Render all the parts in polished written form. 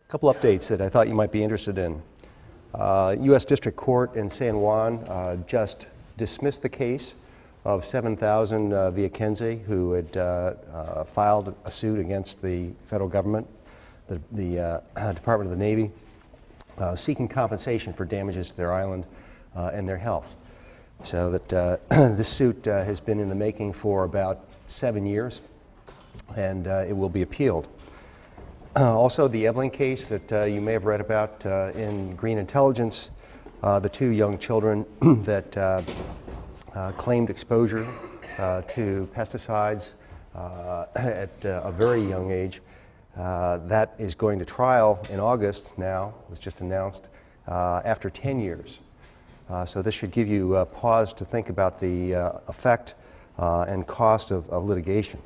couple updates that I thought you might be interested in. U.S. District Court in San Juan just dismissed the case of 7,000 Villakense who had filed a suit against the federal government, the Department of the Navy, seeking compensation for damages to their island and their health. So that this suit has been in the making for about 7 years, and it will be appealed. Also, the Evelyn case that you may have read about in Green Intelligence, the two young children that claimed exposure to pesticides at a very young age. That is going to trial in August now, it was just announced, after 10 years. So this should give you pause to think about the effect and cost of litigation.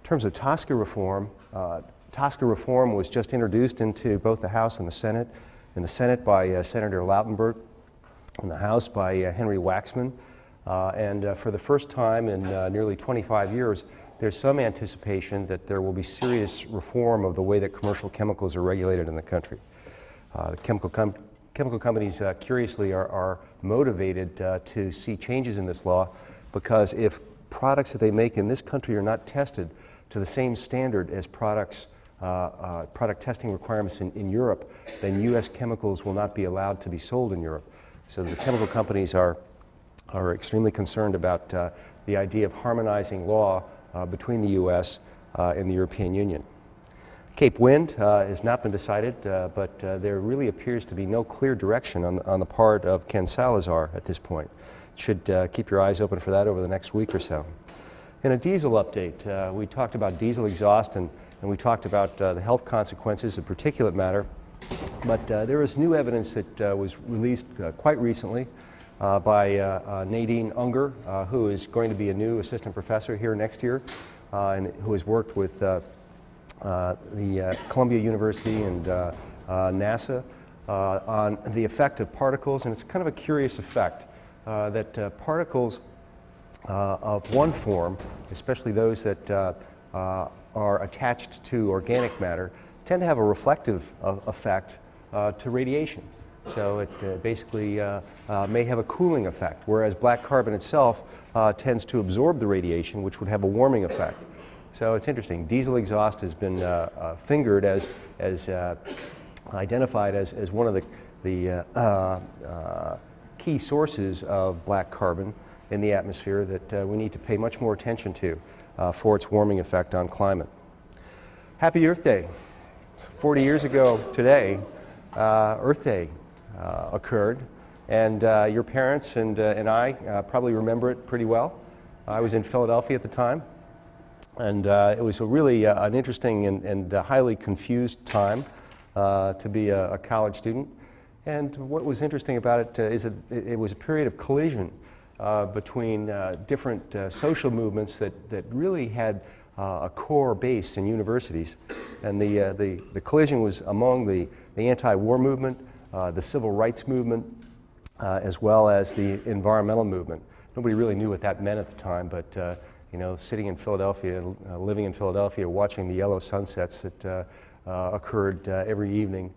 In terms of TSCA reform, TSCA reform was just introduced into both the House and the Senate. In the Senate by Senator Lautenberg, in the House by Henry Waxman. And for the first time in nearly 25 years, there's some anticipation that there will be serious reform of the way that commercial chemicals are regulated in the country. The chemical companies, curiously, are motivated to see changes in this law because if products that they make in this country are not tested to the same standard as product testing requirements in Europe, then U.S. chemicals will not be allowed to be sold in Europe. So the chemical companies are extremely concerned about the idea of harmonizing law between the U.S. and the European Union. Cape Wind has not been decided, but there really appears to be no clear direction on the part of Ken Salazar at this point. Should keep your eyes open for that over the next week or so. In a diesel update, we talked about diesel exhaust and we talked about the health consequences of particulate matter, but there is new evidence that was released quite recently by Nadine Unger, who is going to be a new assistant professor here next year, and who has worked with the Columbia University and NASA on the effect of particles. And it's kind of a curious effect that particles of one form, especially those that are attached to organic matter, tend to have a reflective effect to radiation. So it basically may have a cooling effect, whereas black carbon itself tends to absorb the radiation, which would have a warming effect. So it's interesting. Diesel exhaust has been fingered as identified as one of the key sources of black carbon in the atmosphere that we need to pay much more attention to for its warming effect on climate. Happy Earth Day. 40 years ago today, Earth Day occurred, and your parents and I probably remember it pretty well. I was in Philadelphia at the time, and it was really an interesting and highly confused time to be a college student. And what was interesting about it is that it was a period of collision between different social movements that really had a core base in universities. And the collision was among the anti-war movement, the civil rights movement, as well as the environmental movement. Nobody really knew what that meant at the time, but you know, sitting in Philadelphia, living in Philadelphia, watching the yellow sunsets that occurred every evening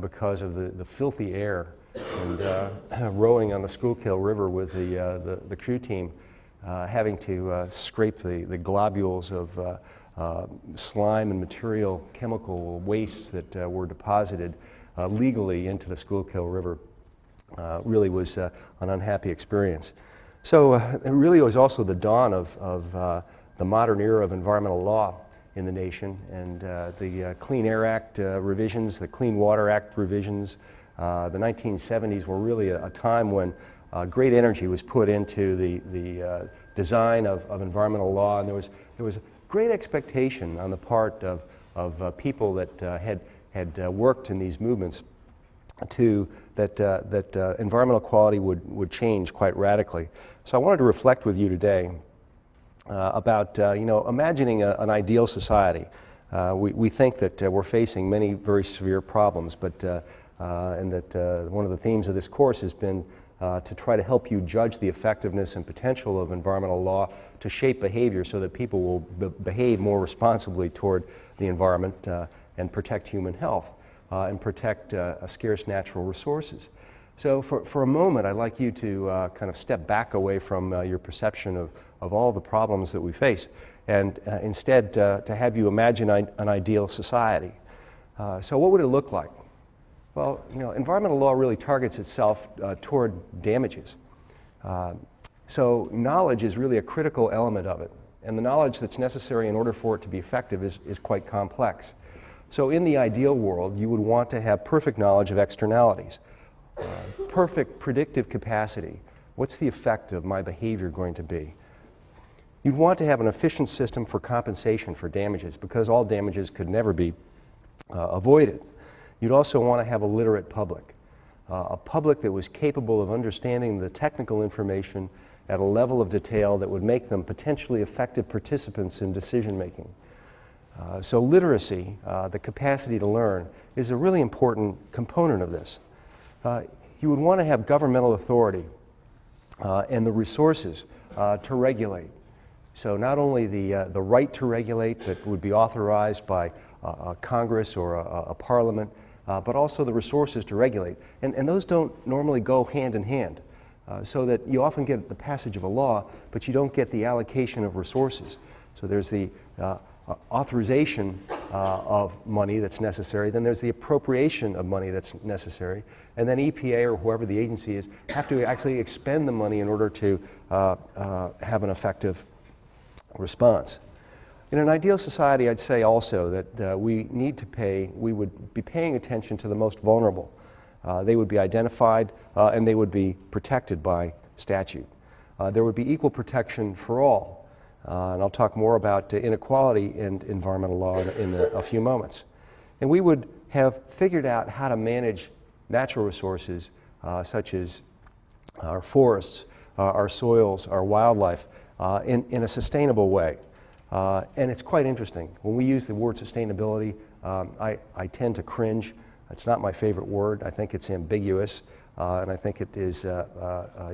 because of the filthy air, and rowing on the Schuylkill River with the crew team, having to scrape the globules of slime and material chemical wastes that were deposited legally into the Schuylkill River, really was an unhappy experience. So it really was also the dawn of the modern era of environmental law in the nation, and the Clean Air Act revisions, the Clean Water Act revisions. The 1970s were really a time when great energy was put into the design of environmental law, and there was great expectation on the part of people that had worked in these movements that environmental quality would change quite radically. So I wanted to reflect with you today about imagining an ideal society. We think that we're facing many very severe problems, but and that one of the themes of this course has been to try to help you judge the effectiveness and potential of environmental law to shape behavior so that people will behave more responsibly toward the environment and protect human health. and protect scarce natural resources. So for a moment, I'd like you to kind of step back away from your perception of all the problems that we face, and instead to have you imagine an ideal society. So what would it look like? Well, you know, environmental law really targets itself toward damages. So knowledge is really a critical element of it, and the knowledge that's necessary in order for it to be effective is quite complex. So in the ideal world, you would want to have perfect knowledge of externalities, perfect predictive capacity. What's the effect of my behavior going to be? You'd want to have an efficient system for compensation for damages, because all damages could never be avoided. You'd also want to have a literate public, a public that was capable of understanding the technical information at a level of detail that would make them potentially effective participants in decision making. So literacy, the capacity to learn, is a really important component of this. You would want to have governmental authority and the resources to regulate. So not only the right to regulate that would be authorized by Congress or a parliament, but also the resources to regulate. And those don't normally go hand in hand, so that you often get the passage of a law, but you don't get the allocation of resources. So there's the authorization of money that's necessary, then there's the appropriation of money that's necessary, and then EPA or whoever the agency is have to actually expend the money in order to have an effective response. In an ideal society, I'd say also that we would be paying attention to the most vulnerable. They would be identified and they would be protected by statute. There would be equal protection for all. And I'll talk more about inequality in environmental law in a few moments. And we would have figured out how to manage natural resources such as our forests, our soils, our wildlife in a sustainable way. And it's quite interesting. When we use the word sustainability, I tend to cringe. It's not my favorite word. I think it's ambiguous, and I think it is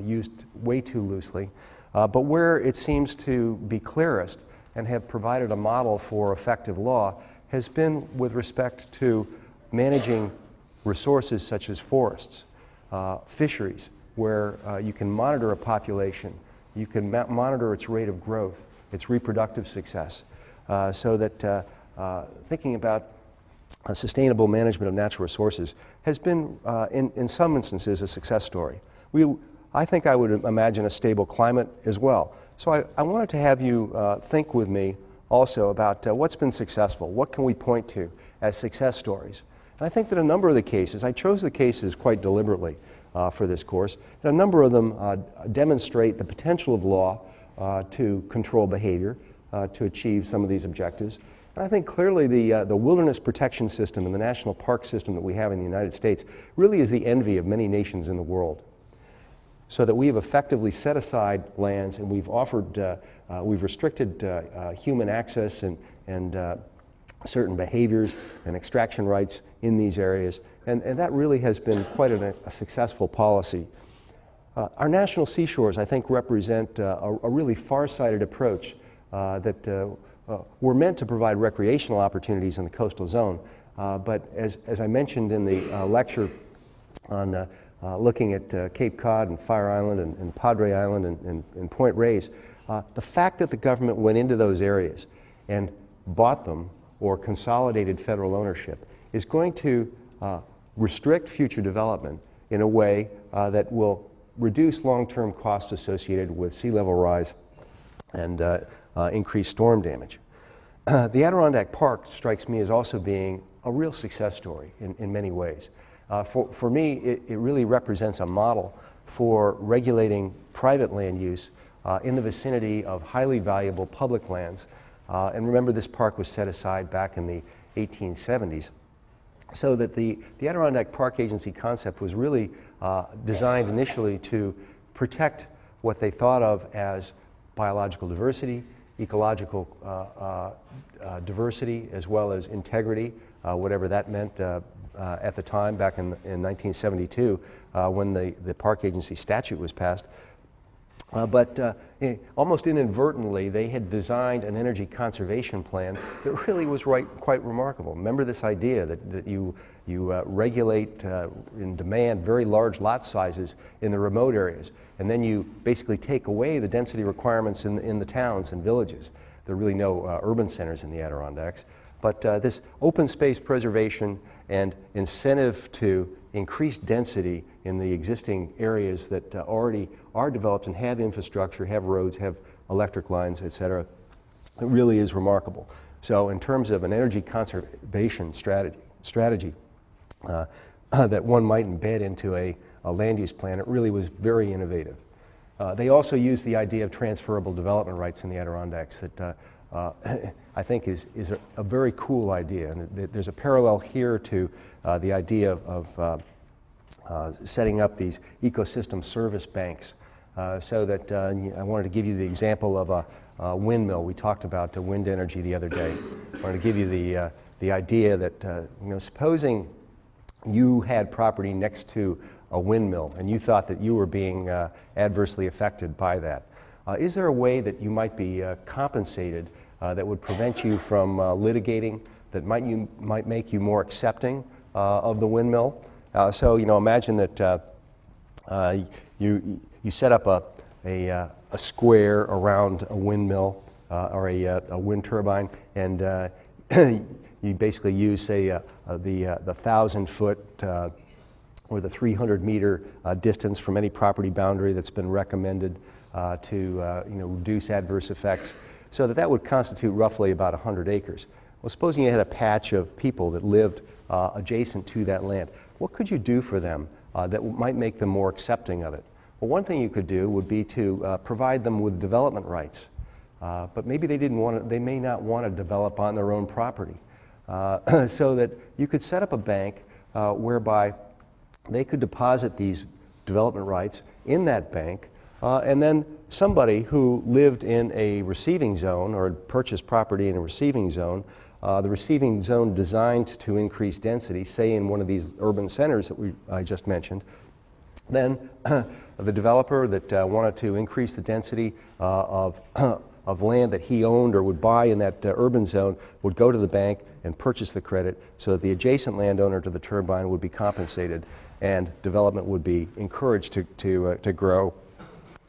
used way too loosely. But where it seems to be clearest and have provided a model for effective law has been with respect to managing resources such as forests, fisheries, where you can monitor a population, you can monitor its rate of growth, its reproductive success, so that thinking about a sustainable management of natural resources has been, in some instances, a success story. I think I would imagine a stable climate as well. So I wanted to have you think with me also about what's been successful, what can we point to as success stories. And I think that a number of the cases, I chose the cases quite deliberately for this course, and a number of them demonstrate the potential of law to control behavior, to achieve some of these objectives. And I think clearly the wilderness protection system and the national park system that we have in the United States really is the envy of many nations in the world. So that we have effectively set aside lands and we've offered, we've restricted human access and certain behaviors and extraction rights in these areas. And that really has been quite a successful policy. Our national seashores, I think, represent a really far-sighted approach that were meant to provide recreational opportunities in the coastal zone. But as I mentioned in the lecture on looking at Cape Cod and Fire Island and Padre Island and Point Reyes, the fact that the government went into those areas and bought them or consolidated federal ownership is going to restrict future development in a way that will reduce long-term costs associated with sea level rise and increased storm damage. The Adirondack Park strikes me as also being a real success story in many ways. For me, it really represents a model for regulating private land use in the vicinity of highly valuable public lands. And remember, this park was set aside back in the 1870s. So that the Adirondack Park Agency concept was really designed initially to protect what they thought of as biological diversity, ecological diversity, as well as integrity, whatever that meant at the time, back in 1972, when the Park Agency statute was passed. Almost inadvertently, they had designed an energy conservation plan that really was quite remarkable. Remember this idea that you regulate and demand very large lot sizes in the remote areas, and then you basically take away the density requirements in the towns and villages. There are really no urban centers in the Adirondacks. But this open space preservation and incentive to increase density in the existing areas that already are developed and have infrastructure, have roads, have electric lines, et cetera, it really is remarkable. So in terms of an energy conservation strategy that one might embed into a land use plan, it really was very innovative. They also used the idea of transferable development rights in the Adirondacks that I think is a very cool idea. And there's a parallel here to the idea of setting up these ecosystem service banks. So that I wanted to give you the example of a windmill. We talked about wind energy the other day. I wanted to give you the idea that supposing you had property next to a windmill and you thought that you were being adversely affected by that. Is there a way that you might be compensated that would prevent you from litigating, that might make you more accepting of the windmill? So imagine that you set up a square around a windmill or a wind turbine, and you basically use, say, the 1,000-foot or the 300-meter distance from any property boundary that's been recommended to reduce adverse effects, so that would constitute roughly about 100 acres. Well, supposing you had a patch of people that lived adjacent to that land, what could you do for them that might make them more accepting of it? Well, one thing you could do would be to provide them with development rights, but maybe they may not want to develop on their own property, so that you could set up a bank whereby they could deposit these development rights in that bank, and then somebody who lived in a receiving zone or purchased property in a receiving zone, the receiving zone designed to increase density, say in one of these urban centers that I just mentioned, then the developer that wanted to increase the density of land that he owned or would buy in that urban zone would go to the bank and purchase the credit, so that the adjacent landowner to the turbine would be compensated and development would be encouraged to grow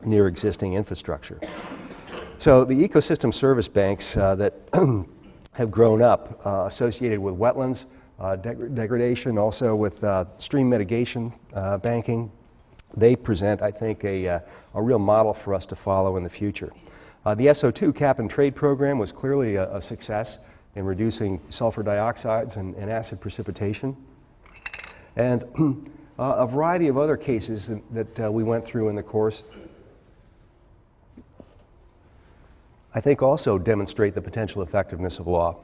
near existing infrastructure. So the ecosystem service banks that have grown up associated with wetlands degradation, also with stream mitigation banking, they present, I think, a real model for us to follow in the future. The SO2 cap and trade program was clearly a success in reducing sulfur dioxides and acid precipitation. And a variety of other cases that we went through in the course, I think, also demonstrate the potential effectiveness of law.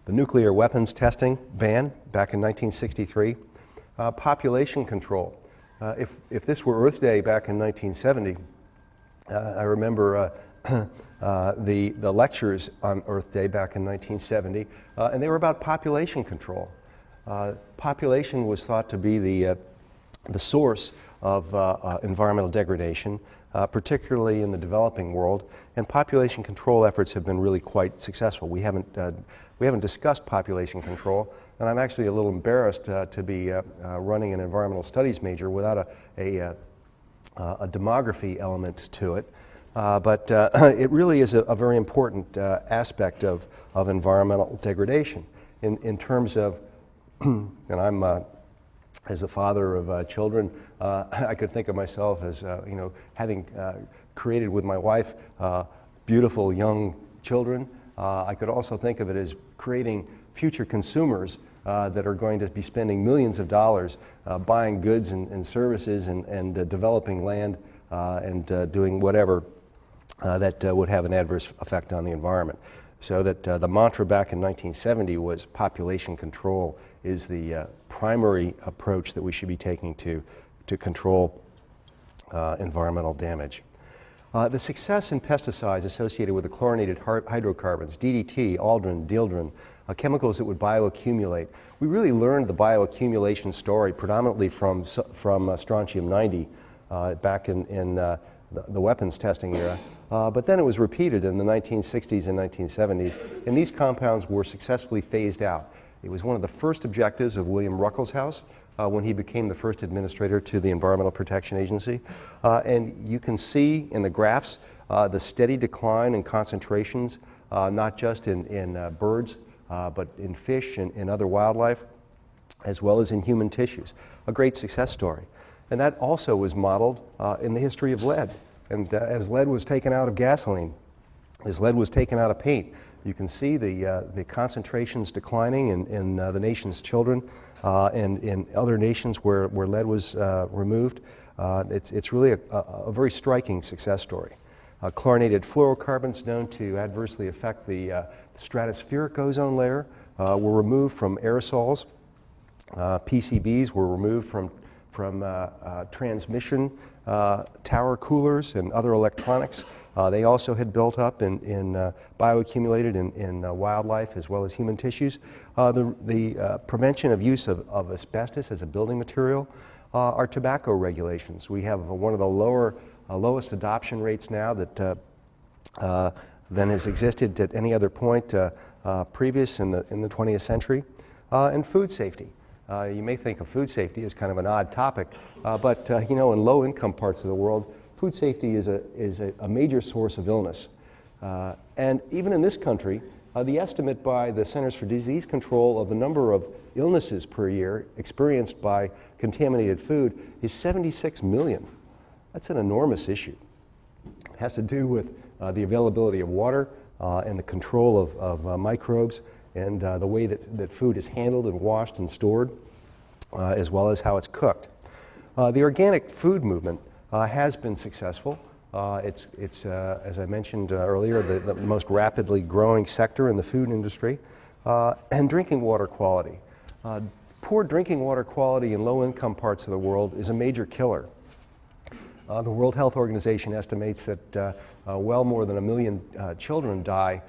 The nuclear weapons testing ban back in 1963, population control. If this were Earth Day back in 1970, I remember the lectures on Earth Day back in 1970, and they were about population control. Population was thought to be the source of environmental degradation, particularly in the developing world, and population control efforts have been really quite successful. We haven't discussed population control, and I'm actually a little embarrassed to be running an environmental studies major without a demography element to it. But it really is a very important aspect of environmental degradation in terms of, and I'm as a father of children, I could think of myself as having created with my wife beautiful young children. I could also think of it as creating future consumers that are going to be spending millions of dollars buying goods and services and developing land and doing whatever that would have an adverse effect on the environment. So that the mantra back in 1970 was population control is the primary approach that we should be taking to control environmental damage. The success in pesticides associated with the chlorinated hydrocarbons, DDT, aldrin, dieldrin, chemicals that would bioaccumulate. We really learned the bioaccumulation story predominantly from strontium-90 back in the weapons testing era. But then it was repeated in the 1960s and 1970s, and these compounds were successfully phased out. It was one of the first objectives of William Ruckelshaus when he became the first administrator to the Environmental Protection Agency. And you can see in the graphs the steady decline in concentrations, not just in birds, but in fish and other wildlife, as well as in human tissues. A great success story. And that also was modeled in the history of lead. And as lead was taken out of gasoline, as lead was taken out of paint, you can see the concentrations declining in the nation's children and in other nations where lead was removed. It's really a very striking success story. Chlorinated fluorocarbons known to adversely affect the stratospheric ozone layer were removed from aerosols. PCBs were removed from transmission tower coolers and other electronics. They also had built up in bioaccumulated in wildlife as well as human tissues. The prevention of use of asbestos as a building material are tobacco regulations. We have one of the lowest adoption rates now that than has existed at any other point previous in the 20th century. And food safety. You may think of food safety as kind of an odd topic, but you know, in low-income parts of the world, food safety is a major source of illness. And even in this country, the estimate by the Centers for Disease Control of the number of illnesses per year experienced by contaminated food is 76 million. That's an enormous issue. It has to do with the availability of water and the control of microbes and the way that food is handled and washed and stored, as well as how it's cooked. The organic food movement has been successful. It's as I mentioned earlier, the most rapidly growing sector in the food industry. And drinking water quality. Poor drinking water quality in low-income parts of the world is a major killer. The World Health Organization estimates that well more than 1 million children die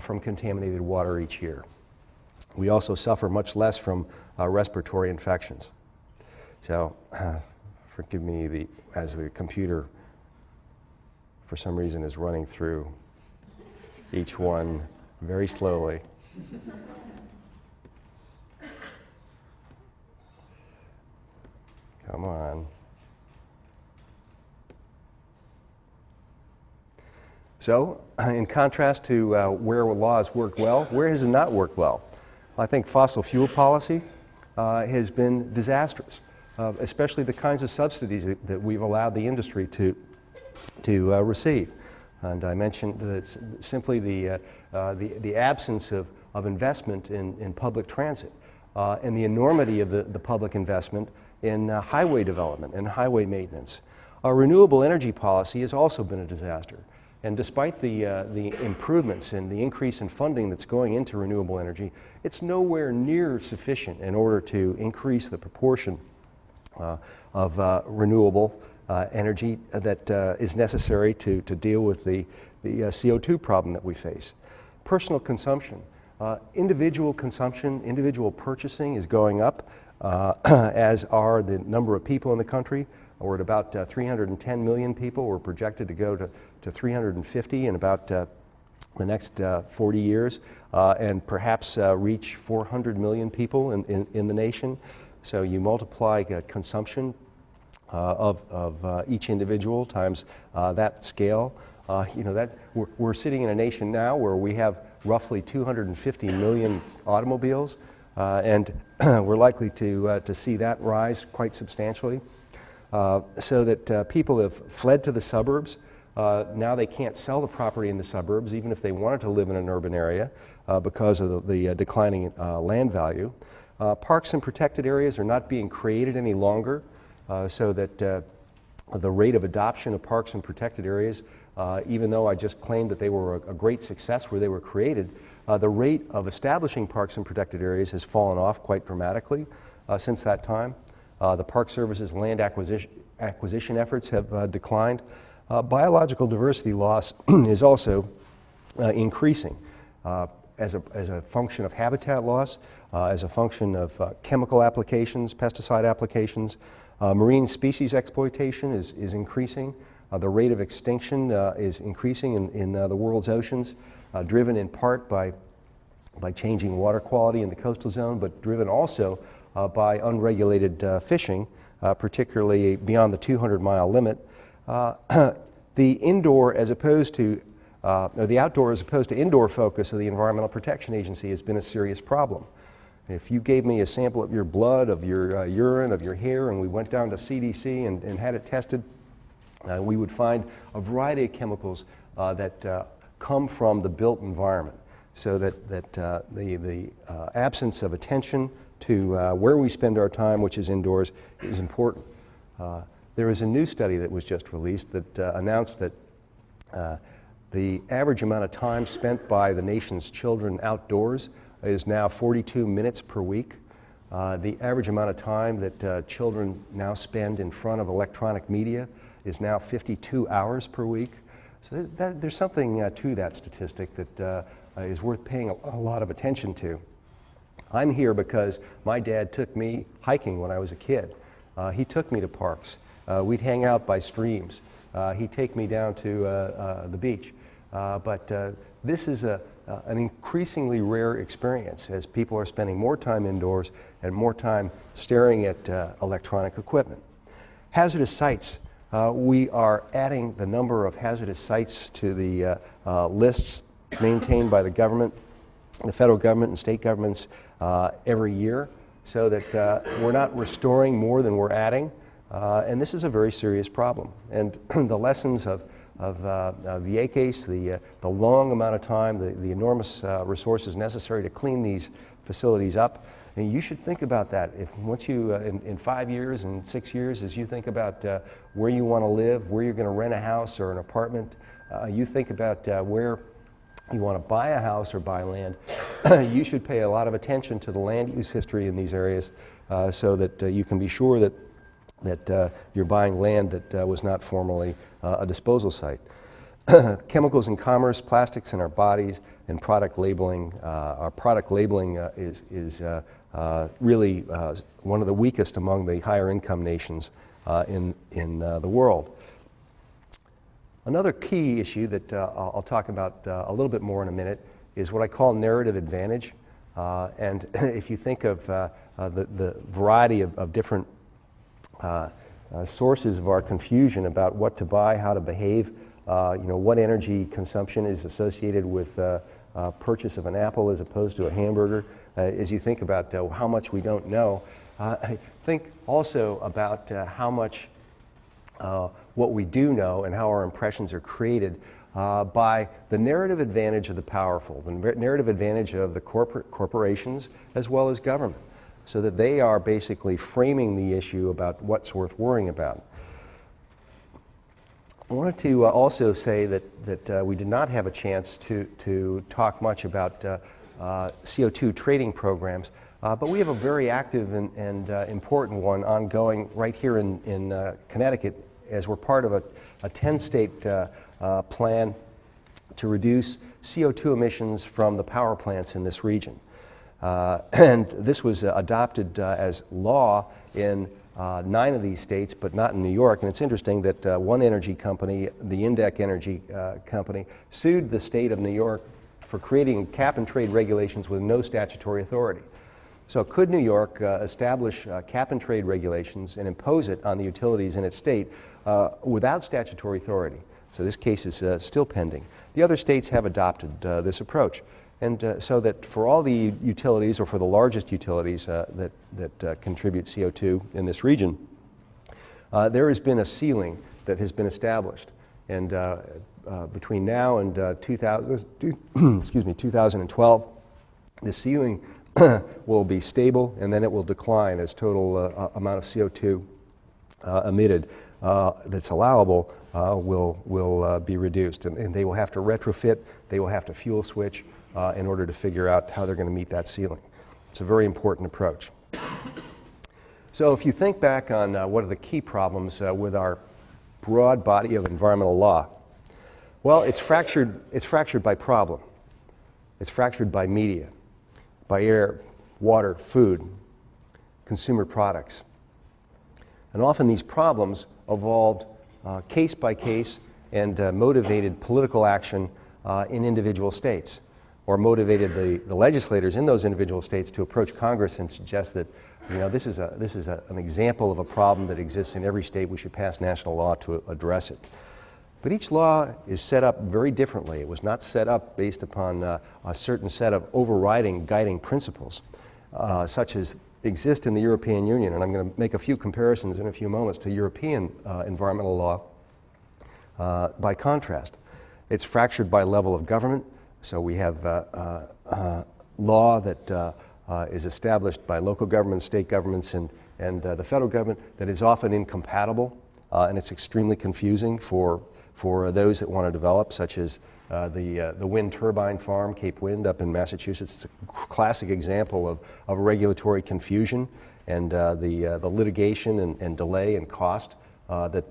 from contaminated water each year. We also suffer much less from respiratory infections. So, forgive me as the computer, for some reason, is running through each one very slowly. Come on. So, in contrast to where laws work well, where has it not worked well? I think fossil fuel policy has been disastrous, especially the kinds of subsidies that we've allowed the industry to receive. And I mentioned that simply the absence of investment in public transit and the enormity of the public investment in highway development and highway maintenance. Our renewable energy policy has also been a disaster. And despite the improvements and the increase in funding that's going into renewable energy, it's nowhere near sufficient in order to increase the proportion of renewable energy that is necessary to deal with the CO2 problem that we face. Personal consumption. Individual consumption, individual purchasing is going up, as are the number of people in the country. We're at about 310 million people. We're projected to go to 350 in about the next 40 years, and perhaps reach 400 million people in the nation. So you multiply consumption of each individual times that scale. You know, that we're sitting in a nation now where we have roughly 250 million automobiles, and we're likely to see that rise quite substantially. So that people have fled to the suburbs. Now they can't sell the property in the suburbs, even if they wanted to live in an urban area, because of the declining land value. Parks and protected areas are not being created any longer, so that the rate of adoption of parks and protected areas, even though I just claimed that they were a great success where they were created, the rate of establishing parks and protected areas has fallen off quite dramatically since that time. The Park Service's land acquisition efforts have declined. Biological diversity loss is also increasing as a function of habitat loss, as a function of chemical applications, pesticide applications. Marine species exploitation is increasing. The rate of extinction is increasing in the world's oceans, driven in part by changing water quality in the coastal zone, but driven also by unregulated fishing, particularly beyond the 200-mile limit. The indoor as opposed to, or the outdoor as opposed to indoor focus of the Environmental Protection Agency has been a serious problem. If you gave me a sample of your blood, of your urine, of your hair, and we went down to CDC and had it tested, we would find a variety of chemicals that come from the built environment. So that the absence of attention to where we spend our time, which is indoors, is important. There is a new study that was just released that announced that the average amount of time spent by the nation's children outdoors is now 42 minutes per week. The average amount of time that children now spend in front of electronic media is now 52 hours per week. So there's something to that statistic that is worth paying a lot of attention to. I'm here because my dad took me hiking when I was a kid. He took me to parks. We'd hang out by streams. He'd take me down to the beach. But this is an increasingly rare experience as people are spending more time indoors and more time staring at electronic equipment. Hazardous sites. We are adding the number of hazardous sites to the lists maintained by the government, the federal government and state governments every year, so that we're not restoring more than we're adding. And this is a very serious problem. And the lessons of the case, the long amount of time, the enormous resources necessary to clean these facilities up, and you should think about that. If once you, in 5 years and 6 years, as you think about where you want to live, where you're going to rent a house or an apartment, you think about where you want to buy a house or buy land, you should pay a lot of attention to the land use history in these areas so that you can be sure that you're buying land that was not formerly a disposal site. Chemicals in commerce, plastics in our bodies, and product labeling. Our product labeling is really one of the weakest among the higher income nations in the world. Another key issue that I'll talk about a little bit more in a minute is what I call narrative advantage. And if you think of the variety of different sources of our confusion about what to buy, how to behave, what energy consumption is associated with purchase of an apple as opposed to a hamburger, as you think about how much we don't know, think also about how much what we do know and how our impressions are created by the narrative advantage of the powerful, the narrative advantage of the corporations as well as government, so that they are basically framing the issue about what's worth worrying about. I wanted to also say that we did not have a chance to talk much about CO2 trading programs, but we have a very active and important one ongoing right here in Connecticut, as we're part of a 10-state plan to reduce CO2 emissions from the power plants in this region. And this was adopted as law in 9 of these states, but not in New York. And it's interesting that one energy company, the Indec Energy Company, sued the state of New York for creating cap-and-trade regulations with no statutory authority. So could New York establish cap-and-trade regulations and impose it on the utilities in its state without statutory authority? So this case is still pending. The other states have adopted this approach. And so that for all the utilities, or for the largest utilities that contribute CO2 in this region, there has been a ceiling that has been established. And between now and 2012, the ceiling will be stable, and then it will decline as total amount of CO2 emitted that's allowable will be reduced. And they will have to retrofit, they will have to fuel switch in order to figure out how they're going to meet that ceiling. It's a very important approach. So if you think back on what are the key problems with our broad body of environmental law, well, it's fractured by problem. It's fractured by media, by air, water, food, consumer products. And often these problems evolved case-by-case and motivated political action in individual states, or motivated the legislators in those individual states to approach Congress and suggest that, you know, this is an example of a problem that exists in every state. We should pass national law to address it. But each law is set up very differently. It was not set up based upon a certain set of overriding guiding principles, such as exist in the European Union. And I'm going to make a few comparisons in a few moments to European environmental law by contrast. It's fractured by level of government. So we have law that is established by local governments, state governments, and the federal government that is often incompatible, and it's extremely confusing for those that want to develop, such as the wind turbine farm, Cape Wind, up in Massachusetts. It's a classic example of regulatory confusion and the litigation and delay and cost that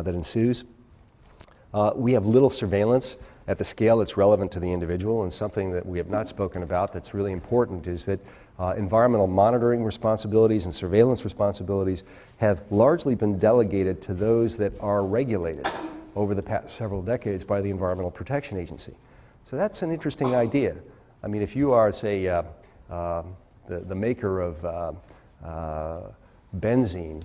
ensues. We have little surveillance at the scale that's relevant to the individual, and something that we have not spoken about that's really important is that environmental monitoring responsibilities and surveillance responsibilities have largely been delegated to those that are regulated over the past several decades by the Environmental Protection Agency. So that's an interesting idea. I mean, if you are, say, the maker of benzene,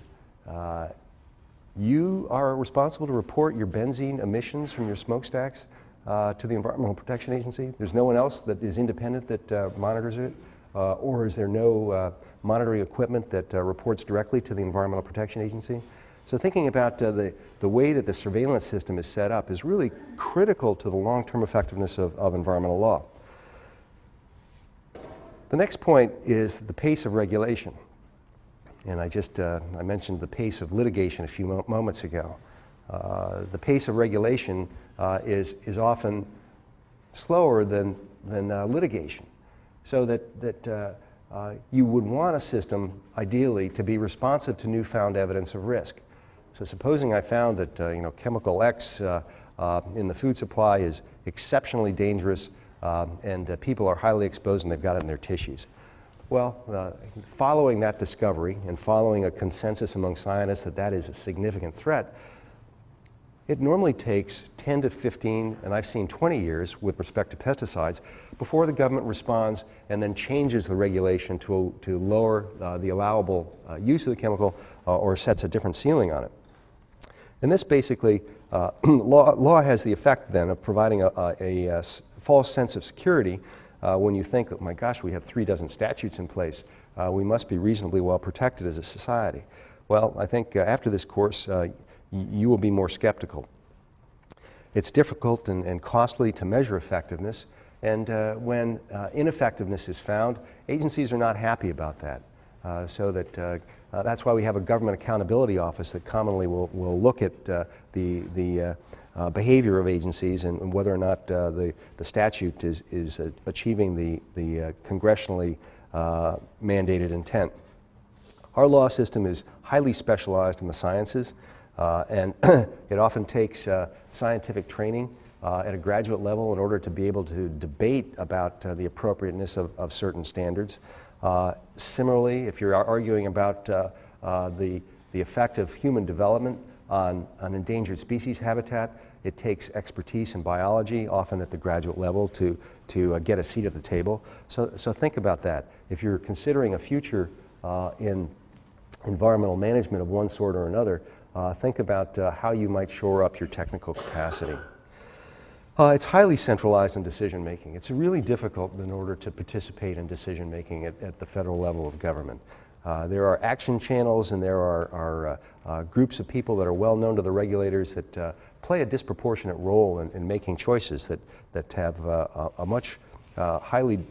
you are responsible to report your benzene emissions from your smokestacks to the Environmental Protection Agency. There's no one else that is independent that monitors it, or is there no monitoring equipment that reports directly to the Environmental Protection Agency? So thinking about the way that the surveillance system is set up is really critical to the long-term effectiveness of environmental law. The next point is the pace of regulation. And I mentioned the pace of litigation a few moments ago. The pace of regulation is often slower than litigation. So that you would want a system, ideally, to be responsive to newfound evidence of risk. So supposing I found that chemical X in the food supply is exceptionally dangerous and people are highly exposed and they've got it in their tissues. Well, following that discovery and following a consensus among scientists that that is a significant threat, it normally takes 10 to 15, and I've seen 20 years with respect to pesticides, before the government responds and then changes the regulation to lower the allowable use of the chemical or sets a different ceiling on it. And this basically, law has the effect then of providing a false sense of security when you think that, my gosh, we have 36 statutes in place. We must be reasonably well protected as a society. Well, I think after this course, you will be more skeptical. It's difficult and costly to measure effectiveness, and when ineffectiveness is found, agencies are not happy about that. So that's why we have a government accountability office that commonly will look at the behavior of agencies and whether or not the statute is achieving the congressionally mandated intent. Our law system is highly specialized in the sciences, and it often takes scientific training at a graduate level in order to be able to debate about the appropriateness of certain standards. Similarly, if you're arguing about the effect of human development on endangered species habitat, it takes expertise in biology, often at the graduate level, to get a seat at the table. So think about that. If you're considering a future in environmental management of one sort or another, think about how you might shore up your technical capacity. It's highly centralized in decision making. It's really difficult in order to participate in decision making at the federal level of government. There are action channels and there are groups of people that are well known to the regulators that play a disproportionate role in making choices that have a much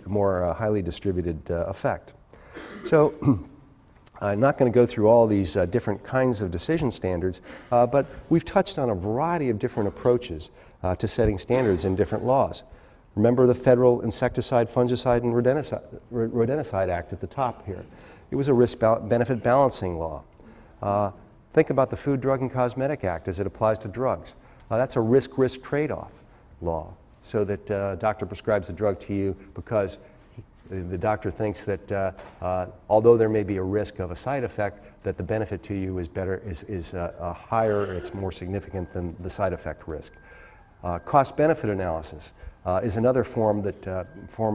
more highly distributed effect. So I'm not going to go through all these different kinds of decision standards, but we've touched on a variety of different approaches to setting standards in different laws. Remember the Federal Insecticide, Fungicide, and Rodenticide Act at the top here. It was a risk-benefit balancing law. Think about the Food, Drug, and Cosmetic Act as it applies to drugs. That's a risk-risk trade-off law, so that a doctor prescribes a drug to you because the doctor thinks that although there may be a risk of a side effect, that the benefit to you is higher, it's more significant than the side effect risk. Cost-benefit analysis is another form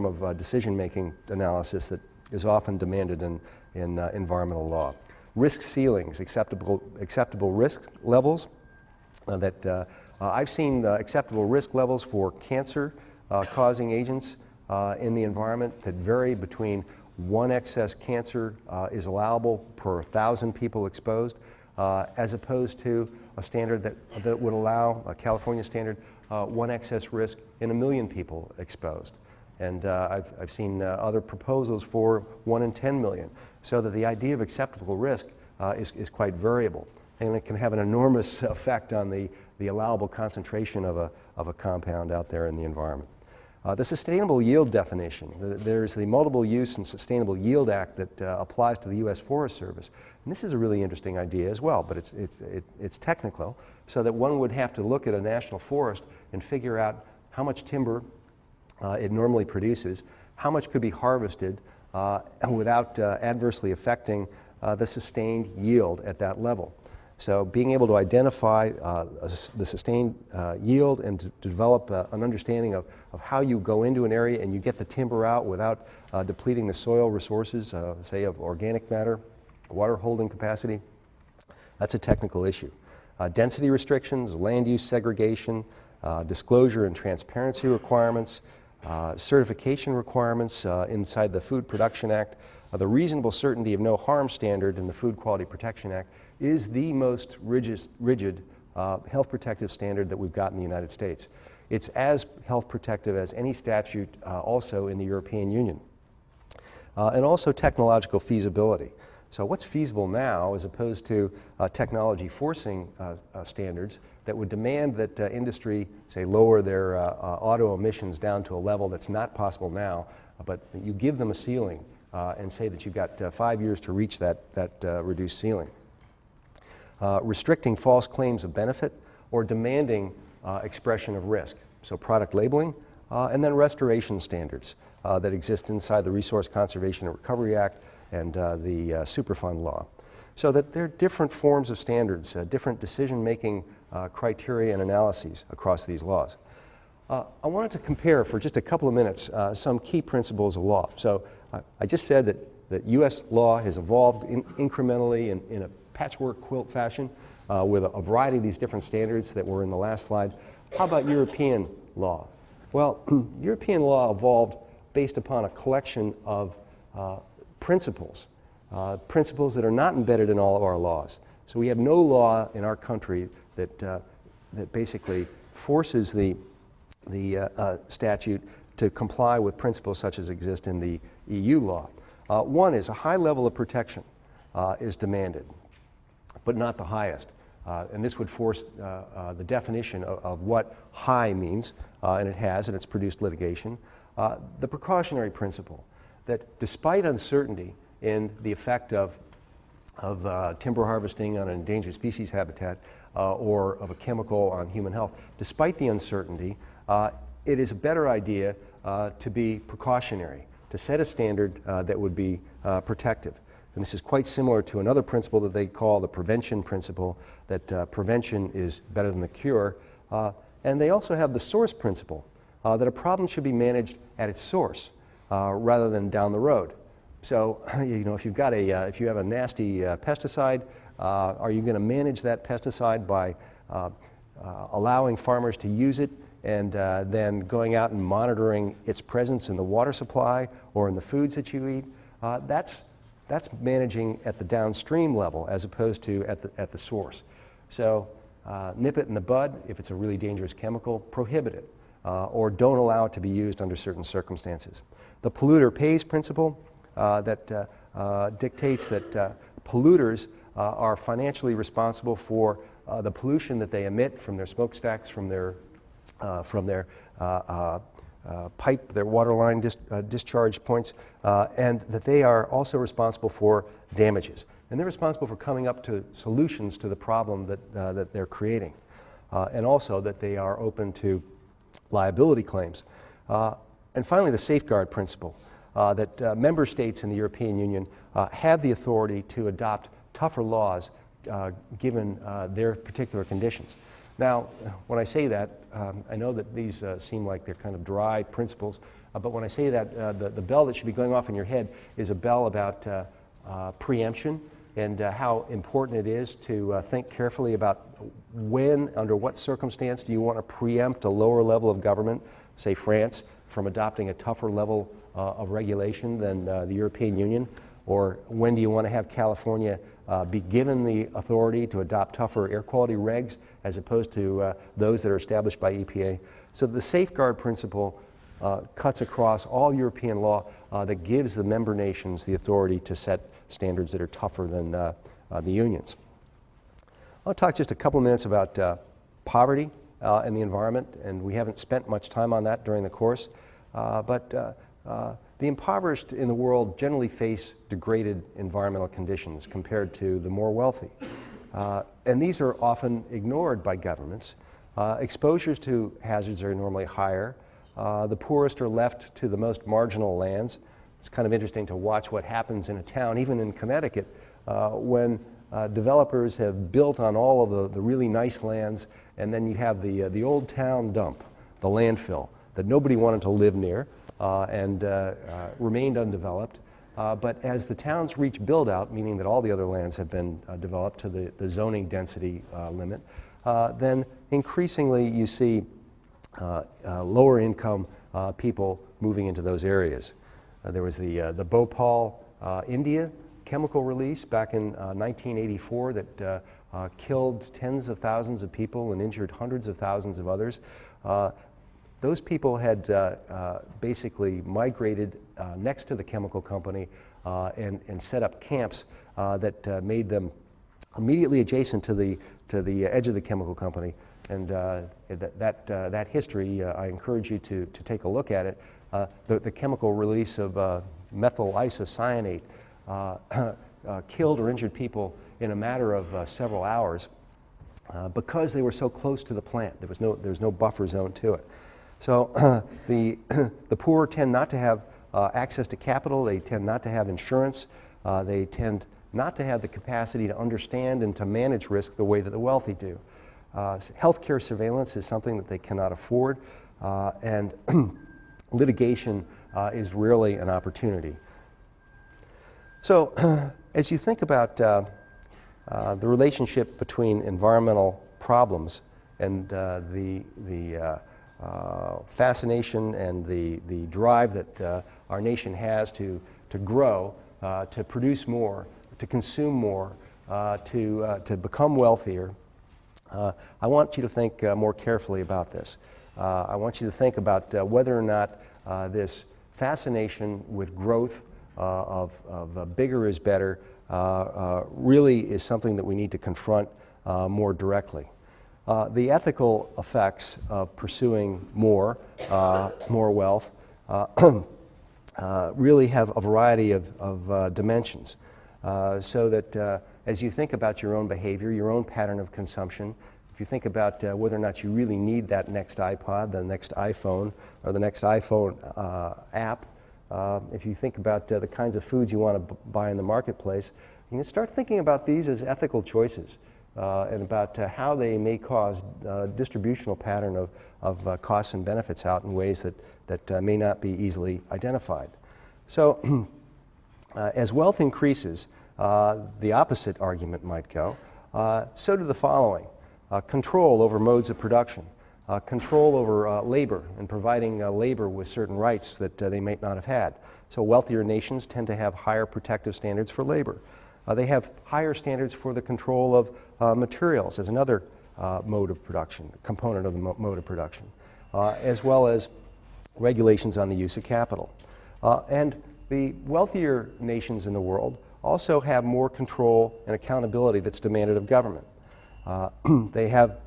of decision-making analysis that is often demanded in environmental law. Risk ceilings, acceptable risk levels. I've seen acceptable risk levels for cancer-causing agents in the environment that vary between 1 excess cancer is allowable per 1,000 people exposed, as opposed to a standard that would allow, a California standard, 1 excess risk in 1 million people exposed. And I've seen other proposals for 1 in 10 million, so that the idea of acceptable risk is quite variable. And it can have an enormous effect on the allowable concentration of a compound out there in the environment. The sustainable yield definition. There's the Multiple Use and Sustainable Yield Act that applies to the U.S. Forest Service. And this is a really interesting idea as well, but it's technical, so that one would have to look at a national forest and figure out how much timber it normally produces, how much could be harvested without adversely affecting the sustained yield at that level. So being able to identify the sustained yield and to develop an understanding of how you go into an area and you get the timber out without depleting the soil resources, say of organic matter, water holding capacity, that's a technical issue. Density restrictions, land use segregation, disclosure and transparency requirements, certification requirements inside the Food Production Act. The reasonable certainty of no harm standard in the Food Quality Protection Act is the most rigid health protective standard that we've got in the United States. It's as health protective as any statute also in the European Union. And also technological feasibility. So what's feasible now as opposed to technology forcing standards that would demand that industry, say, lower their auto emissions down to a level that's not possible now, but you give them a ceiling and say that you've got 5 years to reach that reduced ceiling. Restricting false claims of benefit or demanding expression of risk. So product labeling and then restoration standards that exist inside the Resource Conservation and Recovery Act and the Superfund law. So that there are different forms of standards, different decision-making criteria and analyses across these laws. I wanted to compare for just a couple of minutes some key principles of law. So I just said that U.S. law has evolved incrementally in a patchwork quilt fashion with a variety of these different standards that were in the last slide. How about European law? Well, European law evolved based upon a collection of principles that are not embedded in all of our laws. So we have no law in our country that basically forces the statute to comply with principles such as exist in the EU law. One is a high level of protection is demanded, but not the highest. And this would force the definition of what high means, and it has, and it's produced litigation. The precautionary principle, that despite uncertainty in the effect of timber harvesting on an endangered species habitat or of a chemical on human health, despite the uncertainty, it is a better idea to be precautionary, to set a standard that would be protective. And this is quite similar to another principle that they call the prevention principle, that prevention is better than the cure. And they also have the source principle, that a problem should be managed at its source rather than down the road. So, if you have a nasty pesticide, are you going to manage that pesticide by allowing farmers to use it and then going out and monitoring its presence in the water supply or in the foods that you eat? That's managing at the downstream level as opposed to at the source. So nip it in the bud. If it's a really dangerous chemical, prohibit it or don't allow it to be used under certain circumstances. The polluter pays principle that dictates that polluters are financially responsible for the pollution that they emit from their smokestacks, from their pipe, their water line discharge points, and that they are also responsible for damages. And they're responsible for coming up to solutions to the problem that they're creating. And also that they are open to liability claims. And finally, the safeguard principle. that member states in the European Union have the authority to adopt tougher laws given their particular conditions. Now, when I say that, I know that these seem like they're kind of dry principles, but when I say that, the bell that should be going off in your head is a bell about preemption and how important it is to think carefully about when, under what circumstance do you want to preempt a lower level of government, say France, from adopting a tougher level of regulation than the European Union, or when do you want to have California be given the authority to adopt tougher air quality regs as opposed to those that are established by EPA. So the safeguard principle cuts across all European law that gives the member nations the authority to set standards that are tougher than the unions. I'll talk just a couple minutes about poverty and the environment, and we haven't spent much time on that during the course, but the impoverished in the world generally face degraded environmental conditions compared to the more wealthy. And these are often ignored by governments. Exposures to hazards are normally higher. The poorest are left to the most marginal lands. It's kind of interesting to watch what happens in a town, even in Connecticut, when developers have built on all of the really nice lands, and then you have the old town dump, the landfill, that nobody wanted to live near and remained undeveloped. But as the towns reach build-out, meaning that all the other lands have been developed to the zoning density limit, then increasingly you see lower income people moving into those areas. There was the Bhopal, India chemical release back in 1984 that killed tens of thousands of people and injured hundreds of thousands of others. Those people had basically migrated next to the chemical company and set up camps that made them immediately adjacent to the edge of the chemical company. And that history, I encourage you to take a look at it. The chemical release of methyl isocyanate killed or injured people in a matter of several hours because they were so close to the plant. There was no buffer zone to it. So the poor tend not to have access to capital. They tend not to have insurance. They tend not to have the capacity to understand and to manage risk the way that the wealthy do. Healthcare surveillance is something that they cannot afford, and litigation is rarely an opportunity. So as you think about the relationship between environmental problems and the fascination and the drive that our nation has to grow, to produce more, to consume more, to become wealthier, I want you to think more carefully about this. I want you to think about whether or not this fascination with growth of bigger is better really is something that we need to confront more directly. The ethical effects of pursuing more wealth really have a variety of dimensions. So that as you think about your own behavior, your own pattern of consumption, if you think about whether or not you really need that next iPod, the next iPhone, or the next iPhone app, if you think about the kinds of foods you want to buy in the marketplace, you can start thinking about these as ethical choices and about how they may cause a distributional pattern of costs and benefits out in ways that may not be easily identified. So as wealth increases, the opposite argument might go. So do the following. Control over modes of production. Control over labor and providing labor with certain rights that they might not have had. So wealthier nations tend to have higher protective standards for labor. They have higher standards for the control of materials as another mode of production, component of the mode of production, as well as regulations on the use of capital. And the wealthier nations in the world also have more control and accountability that's demanded of government. They have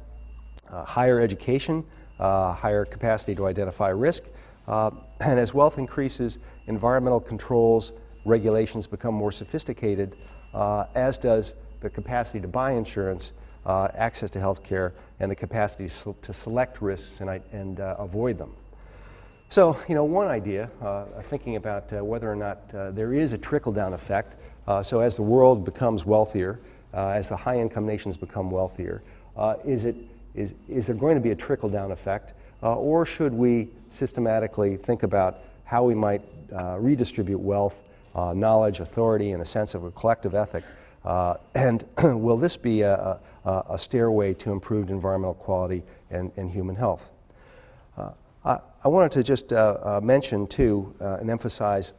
higher education, higher capacity to identify risk, and as wealth increases, environmental controls, regulations become more sophisticated, as does the capacity to buy insurance, access to health care, and the capacity to select risks and avoid them. So, one idea, thinking about whether or not there is a trickle-down effect. So as the world becomes wealthier, as the high-income nations become wealthier, is there going to be a trickle-down effect? Or should we systematically think about how we might redistribute wealth, knowledge, authority, and a sense of a collective ethic? And will this be a stairway to improved environmental quality and human health? I wanted to just mention, too, and emphasize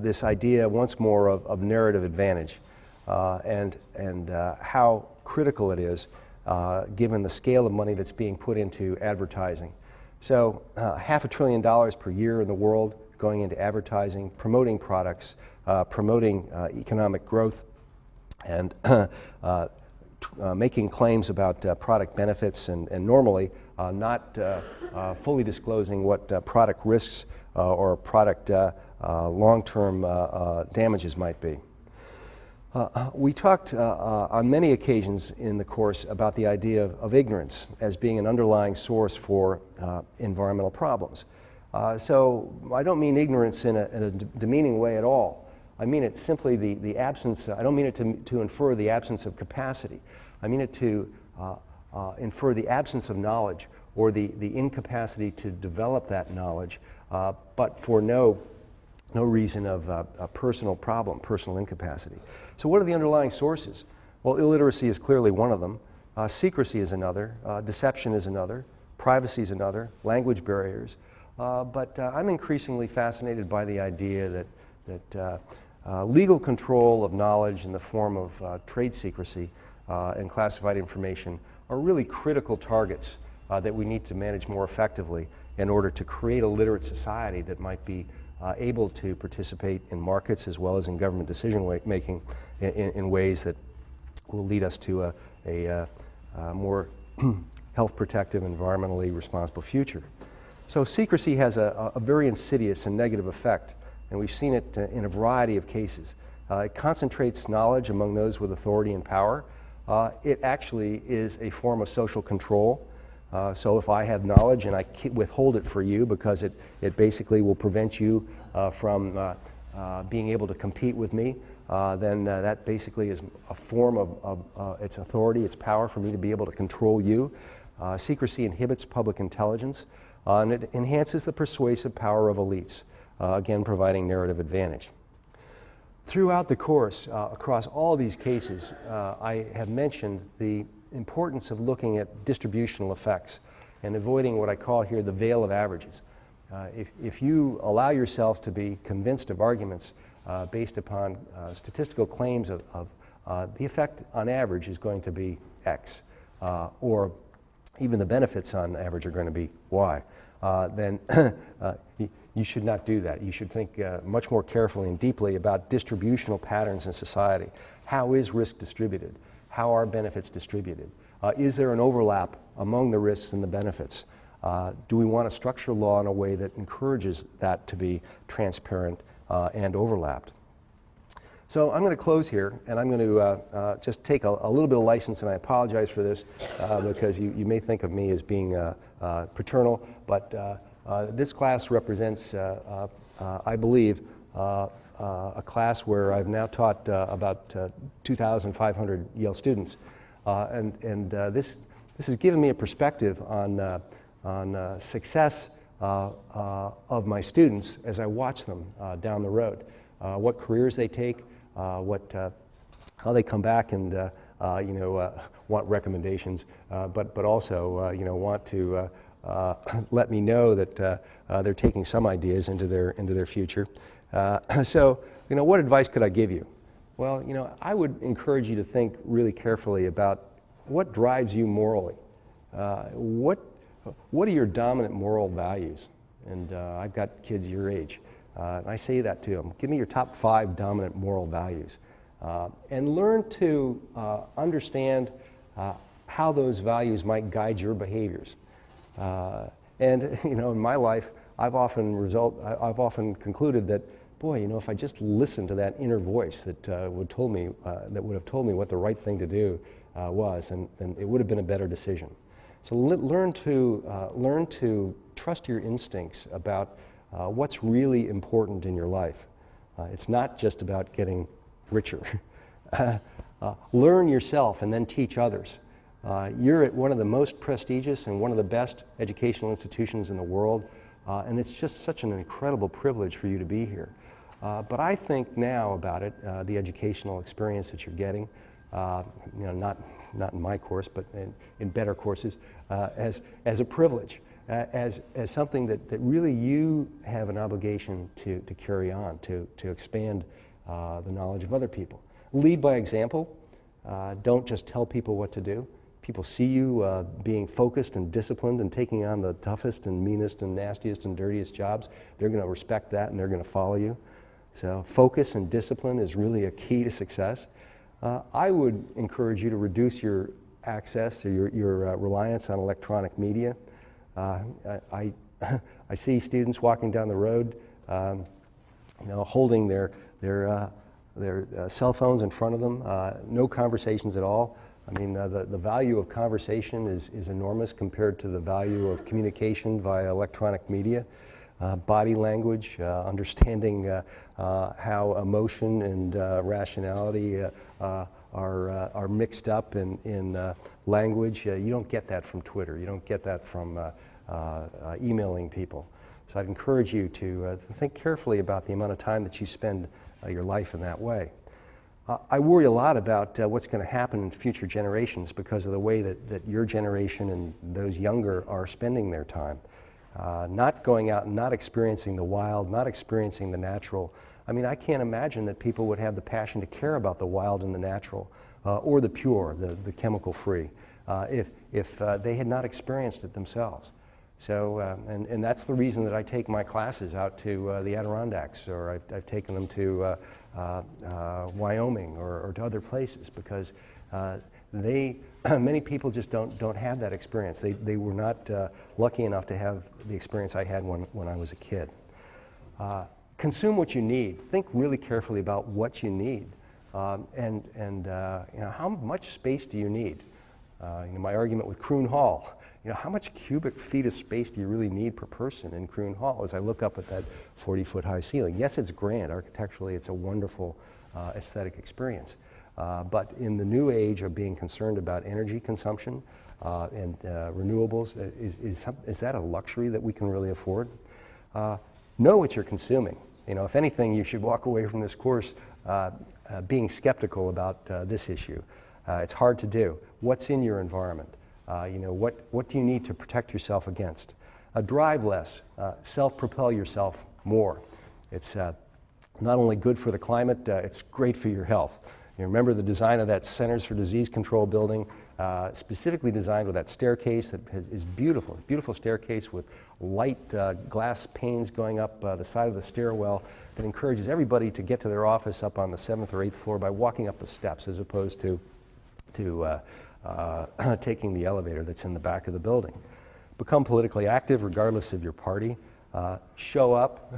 this idea once more of narrative advantage and how critical it is given the scale of money that's being put into advertising. So $500 billion per year in the world going into advertising, promoting products, promoting economic growth, and making claims about product benefits and normally not fully disclosing what product risks or product long-term damages might be. We talked on many occasions in the course about the idea of ignorance as being an underlying source for environmental problems. So I don't mean ignorance in a demeaning way at all. I mean it simply the absence, I don't mean it to infer the absence of capacity. I mean it to infer the absence of knowledge or the incapacity to develop that knowledge, but for no reason of a personal problem, personal incapacity. So what are the underlying sources? Well, illiteracy is clearly one of them. Secrecy is another. Deception is another. Privacy is another. Language barriers. But I'm increasingly fascinated by the idea that legal control of knowledge in the form of trade secrecy and classified information are really critical targets that we need to manage more effectively in order to create a literate society that might be able to participate in markets as well as in government decision making in ways that will lead us to a more health protective, environmentally responsible future. So secrecy has a very insidious and negative effect, and we've seen it in a variety of cases. It concentrates knowledge among those with authority and power. It actually is a form of social control. So if I have knowledge and I withhold it for you because it basically will prevent you from being able to compete with me, then that basically is a form of its authority, its power for me to be able to control you. Secrecy inhibits public intelligence, and it enhances the persuasive power of elites, again providing narrative advantage. Throughout the course, across all these cases, I have mentioned the importance of looking at distributional effects and avoiding what I call here the veil of averages. If you allow yourself to be convinced of arguments based upon statistical claims of the effect on average is going to be X, or even the benefits on average are going to be Y, then you should not do that. You should think much more carefully and deeply about distributional patterns in society. How is risk distributed? How are benefits distributed? Is there an overlap among the risks and the benefits? Do we want to structure law in a way that encourages that to be transparent and overlapped? So I'm going to close here, and I'm going to just take a little bit of license, and I apologize for this because you may think of me as being paternal, but this class represents, I believe, a class where I've now taught about 2,500 Yale students, and this has given me a perspective on success of my students as I watch them down the road, what careers they take, how they come back and want recommendations, but also want to let me know that they're taking some ideas into their future. So what advice could I give you? Well, I would encourage you to think really carefully about what drives you morally. What are your dominant moral values? And I've got kids your age. And I say that to them. Give me your top 5 dominant moral values. And learn to understand how those values might guide your behaviors. And in my life, I've often concluded that, boy, if I just listened to that inner voice that would have told me what the right thing to do was, then it would have been a better decision. So learn to trust your instincts about what's really important in your life. It's not just about getting richer. Learn yourself and then teach others. You're at one of the most prestigious and one of the best educational institutions in the world, and it's just such an incredible privilege for you to be here. But I think now about it, the educational experience that you're getting, you know, not in my course, but in better courses, as a privilege, as something that really you have an obligation to carry on, to expand the knowledge of other people. Lead by example. Don't just tell people what to do. People see you being focused and disciplined and taking on the toughest and meanest and nastiest and dirtiest jobs. They're going to respect that and they're going to follow you. So focus and discipline is really a key to success. I would encourage you to reduce your access or your reliance on electronic media. I see students walking down the road, you know, holding their cell phones in front of them. No conversations at all. I mean, the value of conversation is enormous compared to the value of communication via electronic media. Body language, understanding how emotion and rationality are mixed up in language. You don't get that from Twitter. You don't get that from emailing people. So I'd encourage you to think carefully about the amount of time that you spend your life in that way. I worry a lot about what's going to happen in future generations because of the way that your generation and those younger are spending their time. Not going out and not experiencing the wild, not experiencing the natural. I mean, I can't imagine that people would have the passion to care about the wild and the natural, or the pure, the chemical-free, if they had not experienced it themselves. So, and that's the reason that I take my classes out to the Adirondacks, or I've taken them to Wyoming or to other places, because many people just don't have that experience. They were not lucky enough to have the experience I had when I was a kid. Consume what you need. Think really carefully about what you need, and you know, how much space do you need? You know, my argument with Croon Hall. You know, how much cubic feet of space do you really need per person in Croon Hall as I look up at that 40-foot high ceiling? Yes, it's grand. Architecturally, it's a wonderful aesthetic experience. But in the new age of being concerned about energy consumption and renewables, is that a luxury that we can really afford? Know what you're consuming. You know, if anything, you should walk away from this course being skeptical about this issue. It's hard to do. What's in your environment? You know, what do you need to protect yourself against? Drive less. Self-propel yourself more. It's not only good for the climate, it's great for your health. You remember the design of that Centers for Disease Control building, specifically designed with that staircase that is beautiful. Beautiful staircase with light glass panes going up the side of the stairwell that encourages everybody to get to their office up on the 7th or 8th floor by walking up the steps, as opposed to taking the elevator that's in the back of the building. Become politically active regardless of your party. Show up.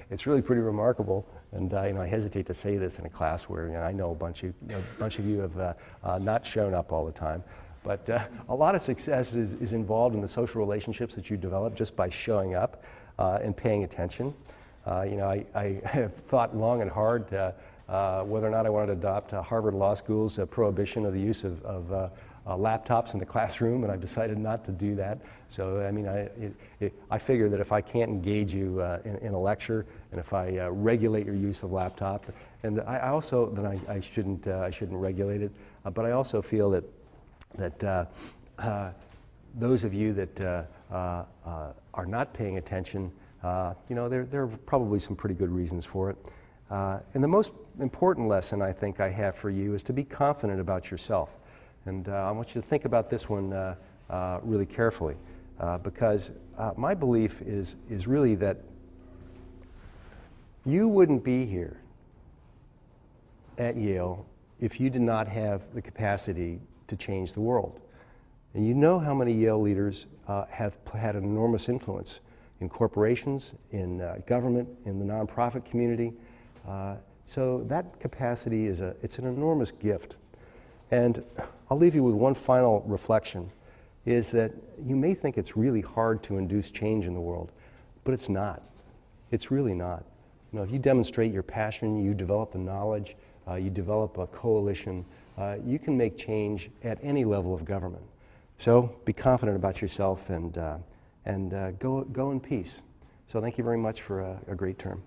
It's really pretty remarkable, and you know, I hesitate to say this in a class where, you know, I know a bunch of you have not shown up all the time, but a lot of success is involved in the social relationships that you develop just by showing up and paying attention. You know, I have thought long and hard whether or not I wanted to adopt Harvard Law School's prohibition of the use of laptops in the classroom, and I've decided not to do that. So, I mean, I figure that if I can't engage you in a lecture, and if I regulate your use of laptop, and I also, then I shouldn't regulate it. But I also feel that those of you that are not paying attention, you know, there are probably some pretty good reasons for it. And the most important lesson I think I have for you is to be confident about yourself. And I want you to think about this one really carefully, because my belief is really that you wouldn't be here at Yale if you did not have the capacity to change the world. And you know how many Yale leaders have had an enormous influence in corporations, in government, in the nonprofit community. So that capacity it's an enormous gift. And I'll leave you with one final reflection. is that you may think it's really hard to induce change in the world, but it's not. It's really not. You know, if you demonstrate your passion, you develop the knowledge, you develop a coalition, you can make change at any level of government. So be confident about yourself and go in peace. So thank you very much for a great term.